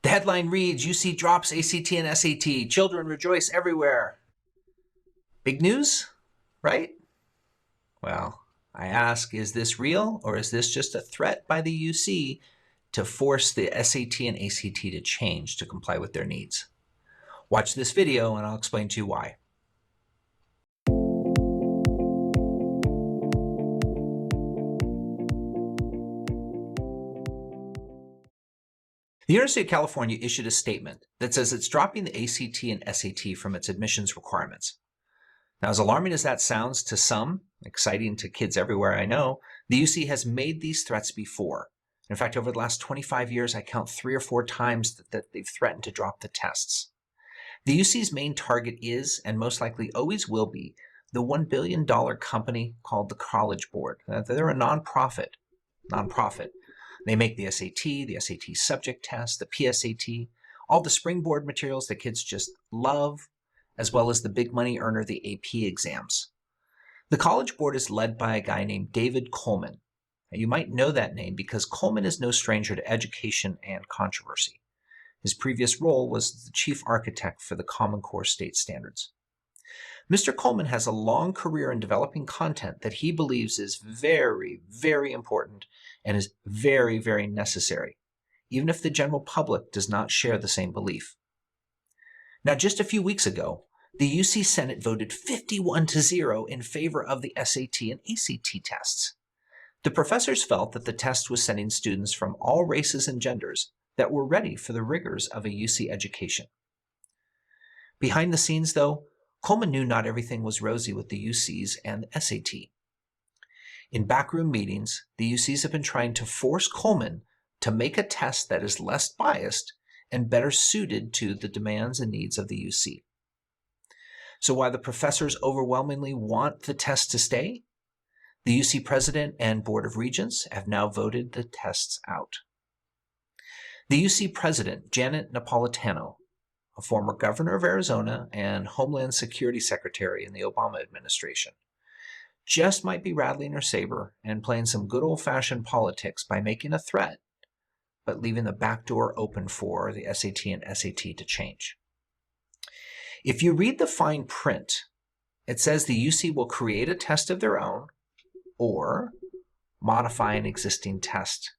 The headline reads, UC drops ACT and SAT. Children rejoice everywhere. Big news, right? Well, I ask, is this real, or is this just a threat by the UC to force the SAT and ACT to change to comply with their needs? Watch this video and I'll explain to you why. The University of California issued a statement that says it's dropping the ACT and SAT from its admissions requirements. Now, as alarming as that sounds to some, exciting to kids everywhere I know, the UC has made these threats before. In fact, over the last 25 years, I count 3 or 4 times that they've threatened to drop the tests. The UC's main target is, and most likely always will be, the $1 billion company called the College Board. They're a nonprofit. They make the SAT subject test, the PSAT, all the springboard materials that kids just love, as well as the big money earner, the AP exams. The College Board is led by a guy named David Coleman. Now, you might know that name because Coleman is no stranger to education and controversy. His previous role was the chief architect for the Common Core state standards. Mr. Coleman has a long career in developing content that he believes is very, very important and is very, very necessary, even if the general public does not share the same belief. Now, just a few weeks ago, the UC Senate voted 51-0 in favor of the SAT and ACT tests. The professors felt that the test was sending students from all races and genders that were ready for the rigors of a UC education. Behind the scenes, though, Coleman knew not everything was rosy with the UCs and the SAT. In backroom meetings, the UCs have been trying to force Coleman to make a test that is less biased and better suited to the demands and needs of the UC. So while the professors overwhelmingly want the test to stay, the UC President and Board of Regents have now voted the tests out. The UC President, Janet Napolitano, a former governor of Arizona and Homeland Security Secretary in the Obama administration, just might be rattling her saber and playing some good old-fashioned politics by making a threat, but leaving the back door open for the SAT and SAT to change. If you read the fine print, it says the UC will create a test of their own or modify an existing test.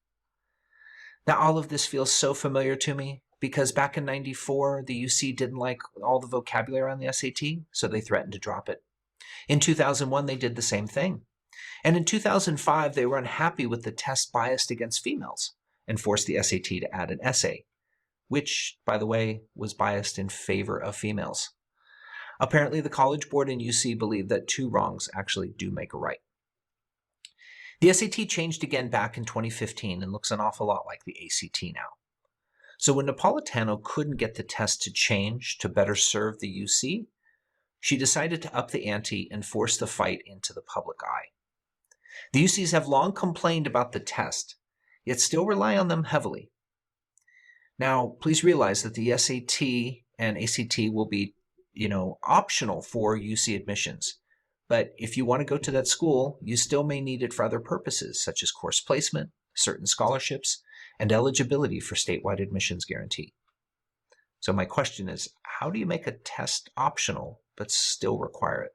Now, all of this feels so familiar to me because back in '94, the UC didn't like all the vocabulary on the SAT, so they threatened to drop it. In 2001, they did the same thing. And in 2005, they were unhappy with the test biased against females and forced the SAT to add an essay, which, by the way, was biased in favor of females. Apparently, the College Board and UC believe that 2 wrongs actually do make a right. The SAT changed again back in 2015 and looks an awful lot like the ACT now. So when Napolitano couldn't get the test to change to better serve the UC, she decided to up the ante and force the fight into the public eye. The UCs have long complained about the test, yet still rely on them heavily. Now, please realize that the SAT and ACT will be, optional for UC admissions. But if you want to go to that school, you still may need it for other purposes, such as course placement, certain scholarships, and eligibility for statewide admissions guarantee. So my question is, how do you make a test optional but still require it?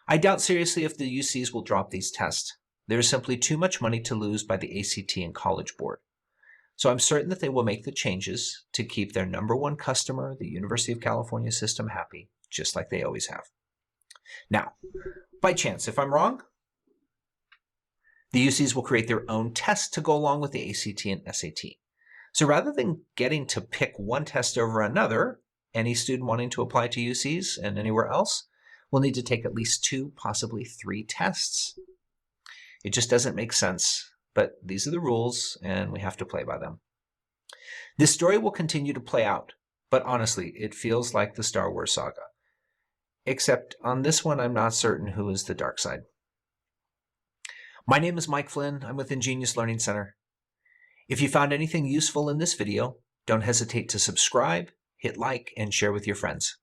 I doubt seriously if the UCs will drop these tests. There is simply too much money to lose by the ACT and College Board. So I'm certain that they will make the changes to keep their #1 customer, the University of California system, happy, just like they always have. Now, by chance, if I'm wrong, the UCs will create their own test to go along with the ACT and SAT. So rather than getting to pick one test over another, any student wanting to apply to UCs and anywhere else will need to take at least 2, possibly 3 tests. It just doesn't make sense, but these are the rules and we have to play by them. This story will continue to play out, but honestly, it feels like the Star Wars saga. Except on this one, I'm not certain who is the dark side. My name is Mike Flynn. I'm with Engenius Learning Center. If you found anything useful in this video, don't hesitate to subscribe, hit like, and share with your friends.